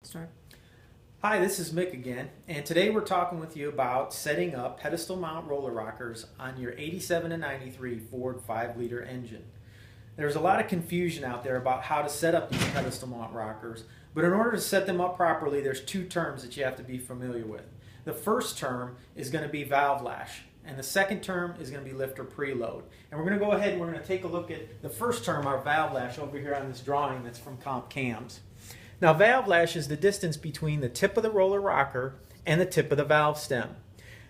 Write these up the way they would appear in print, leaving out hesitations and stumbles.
Start. Hi, this is Mick again, and today we're talking with you about setting up pedestal mount roller rockers on your 87 to 93 Ford 5-liter engine. There's a lot of confusion out there about how to set up these pedestal mount rockers, but in order to set them up properly, there's two terms that you have to be familiar with. The first term is going to be valve lash, and the second term is going to be lifter preload. And we're going to go ahead and we're going to take a look at the first term, our valve lash, over here on this drawing that's from Comp Cams. Now, valve lash is the distance between the tip of the roller rocker and the tip of the valve stem.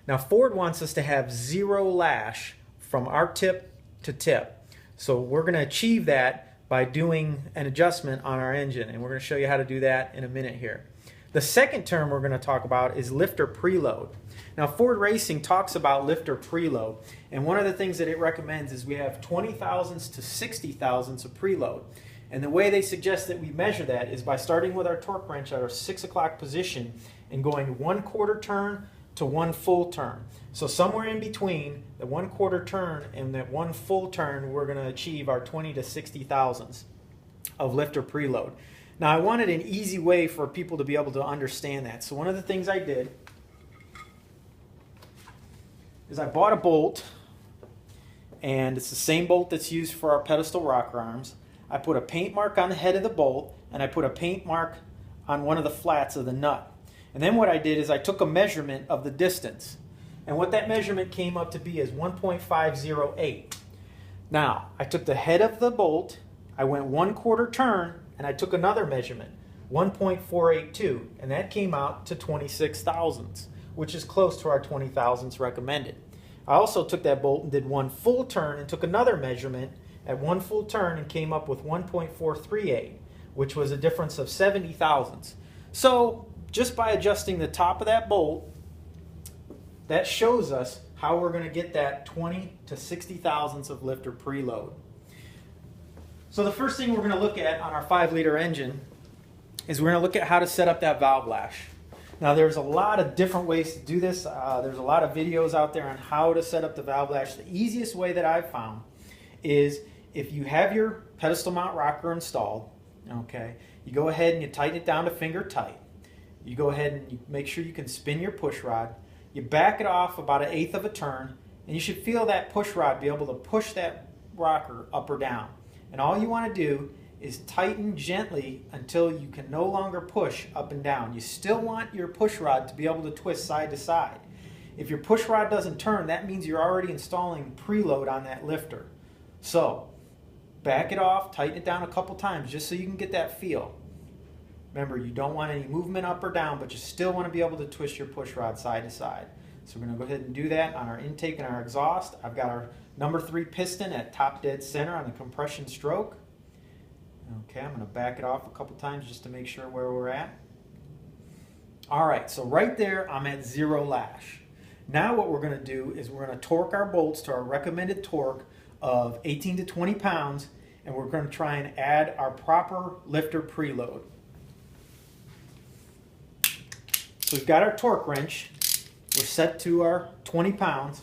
Now, Ford wants us to have zero lash from our tip to tip. So we're going to achieve that by doing an adjustment on our engine, and we're going to show you how to do that in a minute here. The second term we're going to talk about is lifter preload. Now, Ford Racing talks about lifter preload, and one of the things that it recommends is we have 20 thousandths to 60 thousandths of preload. And the way they suggest that we measure that is by starting with our torque wrench at our 6 o'clock position and going 1/4 turn to 1 full turn. So somewhere in between the 1/4 turn and that 1 full turn, we're going to achieve our 20 to 60 thousandths of lifter preload. Now, I wanted an easy way for people to be able to understand that. So one of the things I did is I bought a bolt, and it's the same bolt that's used for our pedestal rocker arms. I put a paint mark on the head of the bolt, and I put a paint mark on one of the flats of the nut. And then what I did is I took a measurement of the distance. And what that measurement came up to be is 1.508. Now, I took the head of the bolt, I went 1/4 turn, and I took another measurement, 1.482, and that came out to 26 thousandths, which is close to our 20 thousandths recommended. I also took that bolt and did 1 full turn and took another measurement at 1 full turn and came up with 1.438, which was a difference of 70 thousandths. So just by adjusting the top of that bolt, that shows us how we're going to get that 20 to 60 thousandths of lifter preload. So the first thing we're going to look at on our 5-liter engine is we're going to look at how to set up that valve lash. Now, there's a lot of different ways to do this. There's a lot of videos out there on how to set up the valve lash. The easiest way that I've found is if you have your pedestal mount rocker installed, okay, you go ahead and you tighten it down to finger tight. You go ahead and you make sure you can spin your push rod. You back it off about 1/8 of a turn, and you should feel that push rod be able to push that rocker up or down. And all you want to do is tighten gently until you can no longer push up and down. You still want your push rod to be able to twist side to side. If your push rod doesn't turn, that means you're already installing preload on that lifter. So back it off, tighten it down a couple times just so you can get that feel. Remember, you don't want any movement up or down, but you still want to be able to twist your push rod side to side. So we're going to go ahead and do that on our intake and our exhaust. I've got our number 3 piston at top dead center on the compression stroke. Okay, I'm going to back it off a couple times just to make sure where we're at. All right, so right there I'm at 0 lash. Now what we're going to do is we're going to torque our bolts to our recommended torque of 18 to 20 pounds, and we're going to try and add our proper lifter preload. So we've got our torque wrench. We're set to our 20 pounds.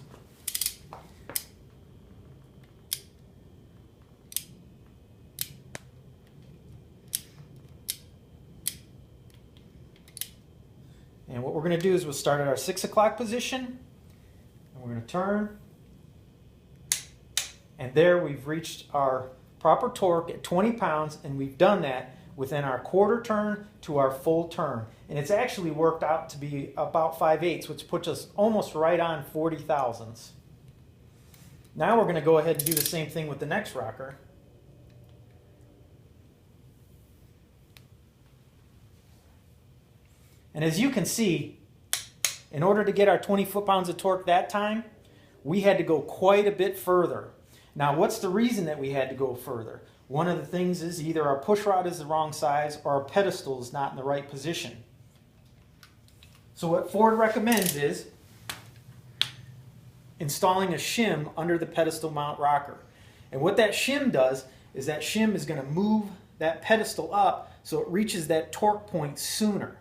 And what we're going to do is we'll start at our 6 o'clock position, and we're going to turn. And there we've reached our proper torque at 20 pounds, and we've done that within our 1/4 turn to our full turn. And it's actually worked out to be about 5/8, which puts us almost right on 40 thousandths. Now we're going to go ahead and do the same thing with the next rocker. And as you can see, in order to get our 20 foot-pounds of torque that time, we had to go quite a bit further. Now, what's the reason that we had to go further? One of the things is either our push rod is the wrong size or our pedestal is not in the right position. So what Ford recommends is installing a shim under the pedestal mount rocker. And what that shim does is that shim is going to move that pedestal up so it reaches that torque point sooner.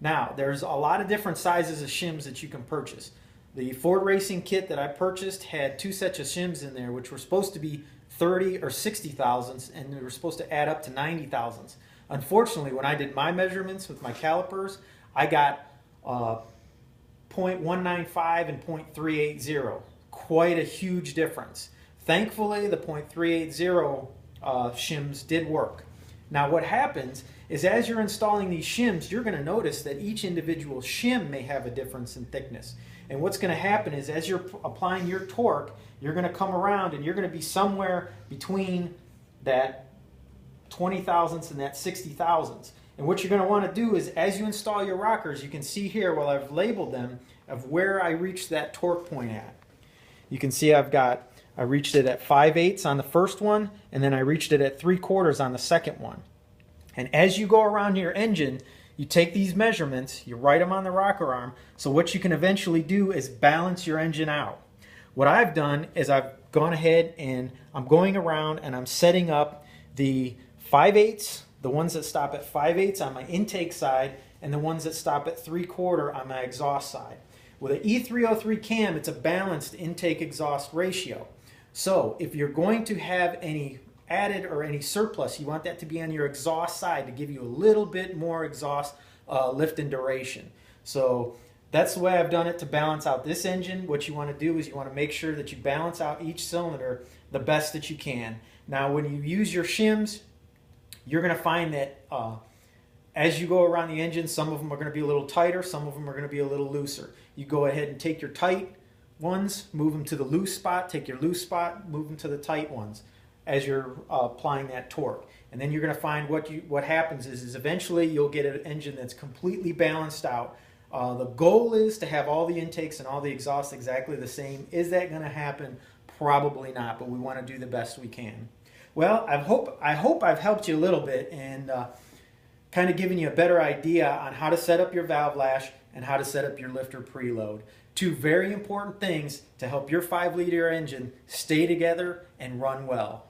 Now, there's a lot of different sizes of shims that you can purchase. The Ford Racing kit that I purchased had 2 sets of shims in there, which were supposed to be 30 or 60 thousandths, and they were supposed to add up to 90 thousandths. Unfortunately, when I did my measurements with my calipers, I got 0.195 and 0.380. Quite a huge difference. Thankfully, the 0.380 shims did work. Now what happens is as you're installing these shims, you're going to notice that each individual shim may have a difference in thickness. And what's going to happen is as you're applying your torque, you're going to come around and you're going to be somewhere between that 20 thousandths and that 60 thousandths. And what you're going to want to do is as you install your rockers, you can see here while I've labeled them of where I reached that torque point at. You can see I reached it at 5/8 on the first one, and then I reached it at 3/4 on the second one. And as you go around your engine, you take these measurements, you write them on the rocker arm, so what you can eventually do is balance your engine out. What I've done is I've gone ahead and I'm going around and I'm setting up the 5/8, the ones that stop at 5/8 on my intake side, and the ones that stop at 3/4 on my exhaust side. With an E303 cam, it's a balanced intake-exhaust ratio. So if you're going to have any added or any surplus, you want that to be on your exhaust side to give you a little bit more exhaust lift and duration. So that's the way I've done it to balance out this engine. What you want to do is you want to make sure that you balance out each cylinder the best that you can. Now when you use your shims, you're going to find that as you go around the engine, some of them are going to be a little tighter, some of them are going to be a little looser. You go ahead and take your tight ones, move them to the loose spot, take your loose spot, move them to the tight ones as you're applying that torque. And then you're going to find what happens is eventually you'll get an engine that's completely balanced out. The goal is to have all the intakes and all the exhausts exactly the same. Is that going to happen? Probably not, but we want to do the best we can. Well, I hope I've helped you a little bit and kind of given you a better idea on how to set up your valve lash and how to set up your lifter preload. Two very important things to help your 5-liter engine stay together and run well.